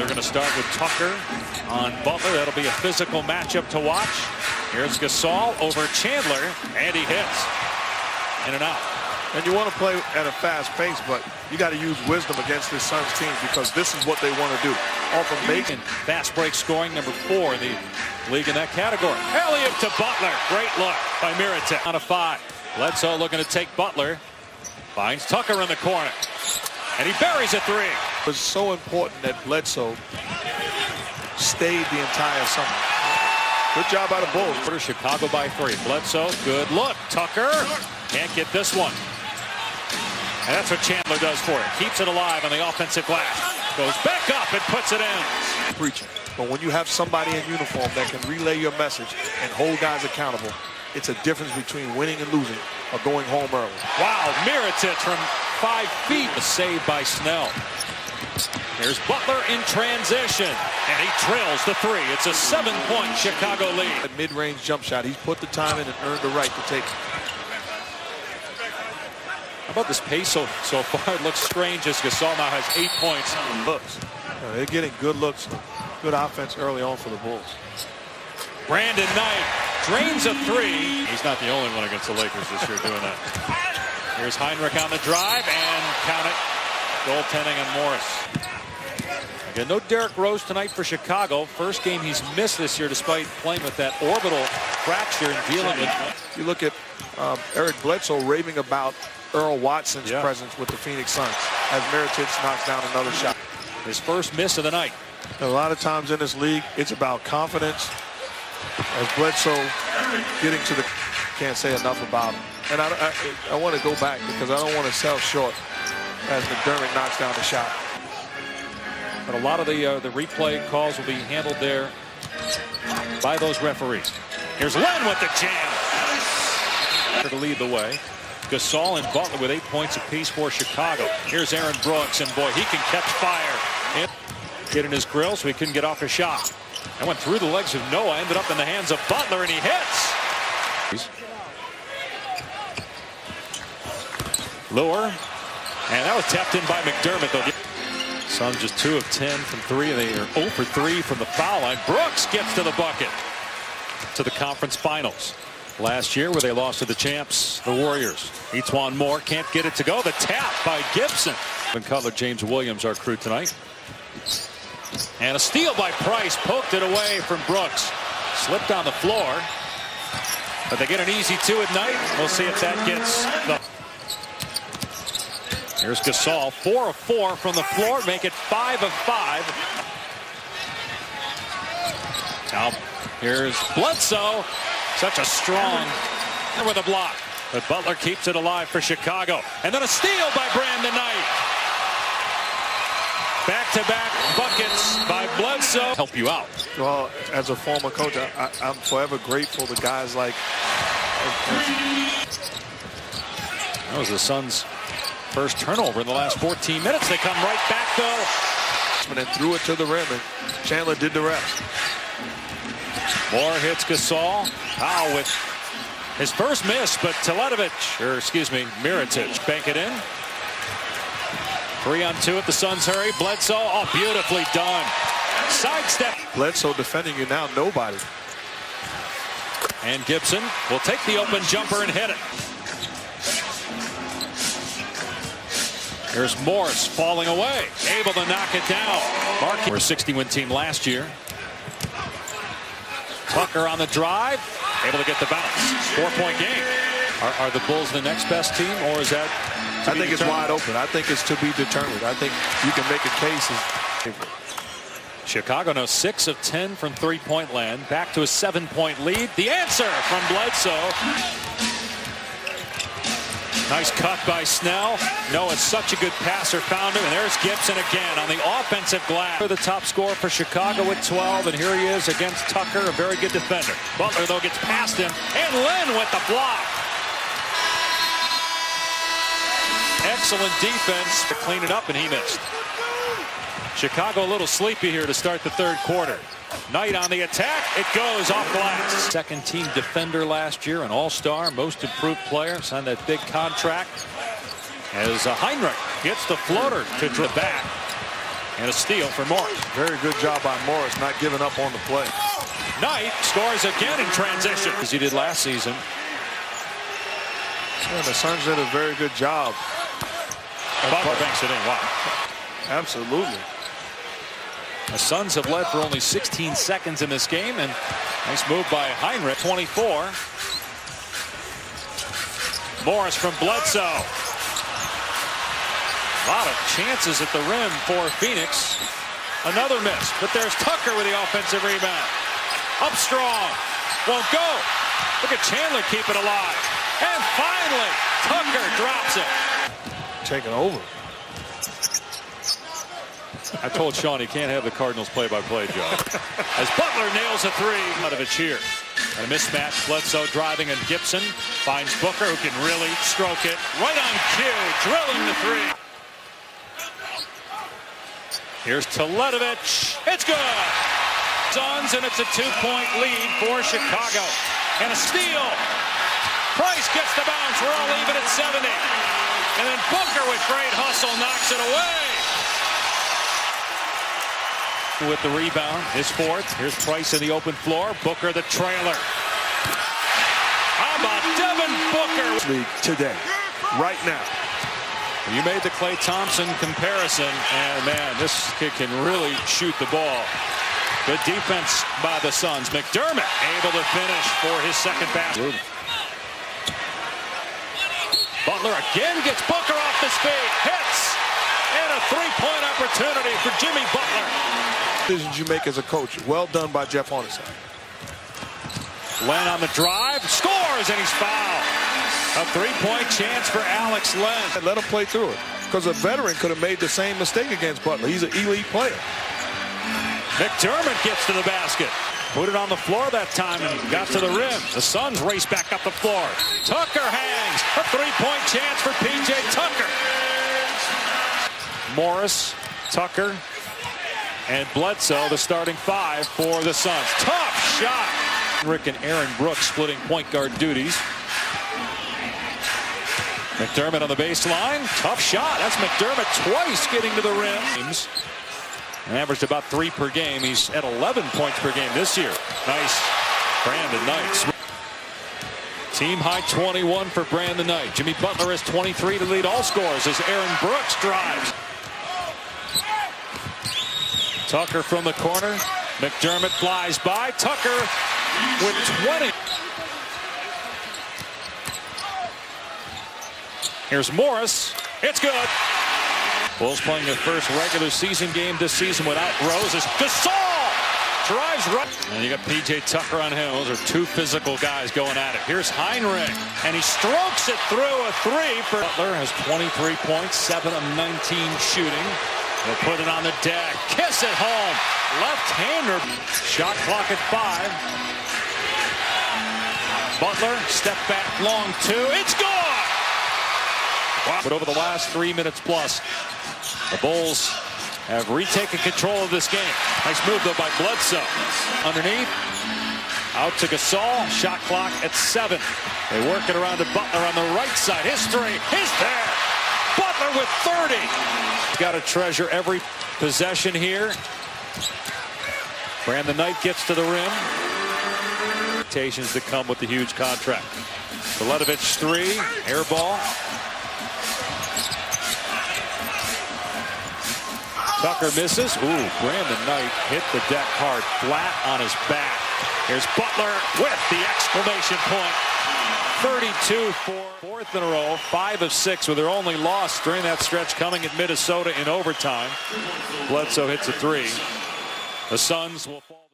They're going to start with Tucker on Butler. That'll be a physical matchup to watch. Here's Gasol over Chandler, and he hits. In and out. And you want to play at a fast pace, but you got to use wisdom against this Suns team because this is what they want to do. Off of making fast break scoring, number 4 in the league in that category. Alley-oop to Butler. Great look by Mirotic. On a 5. Bledsoe looking to take Butler. Finds Tucker in the corner. And he buries a 3. It was so important that Bledsoe stayed the entire summer. Good job by the Bulls. Chicago by 3. Bledsoe, good look. Tucker can't get this one. And that's what Chandler does for it. Keeps it alive on the offensive glass. Goes back up and puts it in. Preaching. But when you have somebody in uniform that can relay your message and hold guys accountable, it's a difference between winning and losing or going home early. Wow, Mirotic from 5 feet. A save by Snell. Here's Butler in transition, and he drills the 3. It's a 7-point Chicago lead. That mid-range jump shot, he's put the time in and earned the right to take it. How about this pace so far? It looks strange as Gasol now has 8 points. Looks. They're getting good looks, good offense early on for the Bulls. Brandon Knight drains a 3. He's not the only one against the Lakers this year doing that. Here's Heinrich on the drive, and count it. Goaltending on Morris. Again, no Derrick Rose tonight for Chicago. First game he's missed this year despite playing with that orbital fracture and dealing with. You look at Eric Bledsoe raving about Earl Watson's presence with the Phoenix Suns as Mirotic knocks down another shot. His first miss of the night. A lot of times in this league, it's about confidence. As Bledsoe getting to the, can't say enough about him. And I want to go back because I don't want to sell short as McDermott knocks down the shot. But a lot of the replay calls will be handled there by those referees. Here's Len with the jam to lead the way. Gasol and Butler with 8 points apiece for Chicago. Here's Aaron Brooks, and boy, he can catch fire. Get in his grill so he couldn't get off a shot. That went through the legs of Noah, ended up in the hands of Butler, and he hits. Lure, and that was tapped in by McDermott, though. Suns just 2 of 10 from 3, and they are 0 for 3 from the foul line. Brooks gets to the bucket to the conference finals last year where they lost to the champs, the Warriors. Etuan Moore can't get it to go. The tap by Gibson. And Cutler, James Williams, our crew tonight. And a steal by Price, poked it away from Brooks. Slipped on the floor. But they get an easy 2 at night. We'll see if that gets the... Here's Gasol, 4 of 4 from the floor, make it 5 of 5. Now, here's Bledsoe. Such a strong with a block. But Butler keeps it alive for Chicago. And then a steal by Brandon Knight. Back-to-back buckets by Bledsoe. Help you out. Well, as a former coach, I'm forever grateful to guys like... That was the Suns' first turnover in the last 14 minutes. They come right back, though. And threw it to the rim, and Chandler did the rest. Moore hits Gasol. Powell with his first miss, but Mirotic bank it in. 3 on 2 if the Suns hurry. Bledsoe, oh, beautifully done. Sidestep. Bledsoe defending you now, nobody. And Gibson will take the open jumper and hit it. Here's Morris falling away, able to knock it down. We're a 60-win team last year. Tucker on the drive, able to get the bounce. 4-point game. Are the Bulls the next best team, or is that? I think it's wide open. I think it's to be determined. I think you can make a case. Chicago now 6 of 10 from 3-point land. Back to a 7-point lead. The answer from Bledsoe. Nice cut by Snell. Noah's such a good passer, found him, and there's Gibson again on the offensive glass. The top scorer for Chicago with 12, and here he is against Tucker, a very good defender. Butler, though, gets past him, and Len with the block. Excellent defense to clean it up, and he missed. Chicago a little sleepy here to start the third quarter. Knight on the attack. It goes off glass. Second team defender last year, an all-star, most improved player, signed that big contract. As Heinrich gets the floater to the back. And a steal for Morris. Very good job by Morris, not giving up on the play. Knight scores again in transition, as he did last season. Yeah, the Suns did a very good job. Butler banks it in. Wow. Absolutely. The Suns have led for only 16 seconds in this game, and nice move by Heinrich. 24. Morris from Bledsoe. A lot of chances at the rim for Phoenix. Another miss, but there's Tucker with the offensive rebound. Up strong. Won't go. Look at Chandler keep it alive. And finally, Tucker drops it. Taking over. I told Sean he can't have the Cardinals play-by-play job. As Butler nails a three out of it here. And a mismatch. Bledsoe driving, and Gibson finds Booker, who can really stroke it. Right on cue, drilling the three. Here's Teletovic. It's good. Suns, and it's a 2-point lead for Chicago. And a steal. Price gets the bounce. We're all even at 70. And then Booker with great hustle knocks it away. With the rebound, his fourth. Here's Price in the open floor. Booker the trailer. How about Devin Booker? Today, right now. You made the Klay Thompson comparison, and man, this kid can really shoot the ball. Good defense by the Suns. McDermott able to finish for his second basket. Butler again gets Booker off the speed. Hits. And a three-point opportunity for Jimmy Butler. Decisions you make as a coach. Well done by Jeff Hornacek. Len on the drive. Scores, and he's fouled. A three-point chance for Alex Len. Let him play through it. Because a veteran could have made the same mistake against Butler. He's an elite player. McDermott gets to the basket. Put it on the floor that time and got to the rim. The Suns race back up the floor. Tucker hangs. A three-point chance for P.J. Tucker. Morris, Tucker, and Bledsoe, the starting five for the Suns. Tough shot. Rick and Aaron Brooks splitting point guard duties. McDermott on the baseline. Tough shot. That's McDermott twice getting to the rim. And averaged about 3 per game. He's at 11 points per game this year. Nice. Brandon Knight. Team high 21 for Brandon Knight. Jimmy Butler has 23 to lead all scorers as Aaron Brooks drives. Tucker from the corner. McDermott flies by. Tucker with 20. Here's Morris. It's good. Bulls playing their first regular season game this season without Rose. Gasol drives right. And you got P.J. Tucker on him. Those are two physical guys going at it. Here's Heinrich. And he strokes it through a three. For Butler has 23 points, 7 of 19 shooting. They'll put it on the deck. Kiss it home. Left-hander. Shot clock at 5. Butler, step back long two. It's gone! Wow. But over the last 3 minutes plus, the Bulls have retaken control of this game. Nice move, though, by Bledsoe. Underneath. Out to Gasol. Shot clock at 7. They work it around to Butler on the right side. History is there. Butler with 30. Got to treasure every possession here. Brandon Knight gets to the rim. Expectations that come with the huge contract. Teletovic 3. Air ball. Tucker misses. Ooh, Brandon Knight hit the deck hard, flat on his back. Here's Butler with the exclamation point. 32 for fourth in a row, 5 of 6 with their only loss during that stretch coming at Minnesota in overtime. Bledsoe hits a 3. The Suns will fall.